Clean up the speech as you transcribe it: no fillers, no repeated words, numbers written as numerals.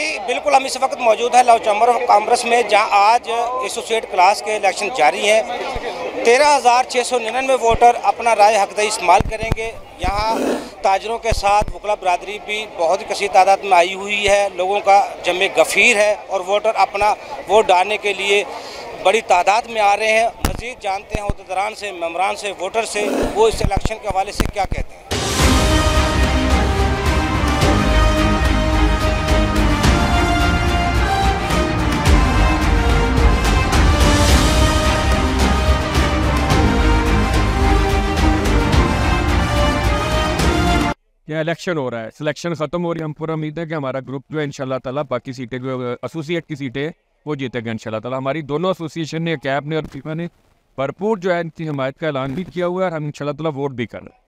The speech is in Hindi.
जी बिल्कुल, हम इस वक्त मौजूद हैं लव चैम्बर ऑफ कॉमर्स में, जहां आज एसोसिएट क्लास के इलेक्शन जारी हैं। 13,699 वोटर अपना राय हक इस्तेमाल करेंगे। यहाँ ताजरों के साथ वकला बरादरी भी बहुत ही कसी तादाद में आई हुई है। लोगों का जमे गफ़ीर है और वोटर अपना वोट डालने के लिए बड़ी तादाद में आ रहे हैं। मज़ीद जानते हैं उहदेदारान से, मेंबरान से, वोटर से, वो इस इलेक्शन के हवाले से क्या कहते हैं। क्या इलेक्शन हो रहा है, सिलेक्शन खत्म हो रही है। हम पूरा उम्मीद है कि हमारा ग्रुप जो है इंशाल्लाह ताला बाकी सीटें जो एसोसिएट की सीटें वो जीतेगा इंशाल्लाह ताला। हमारी दोनों एसोसिएशन ने, कैब ने और फीफा ने भरपूर जो है इनकी हिमायत का ऐलान भी किया हुआ है और हम इंशाल्लाह ताला वोट भी कर रहे हैं।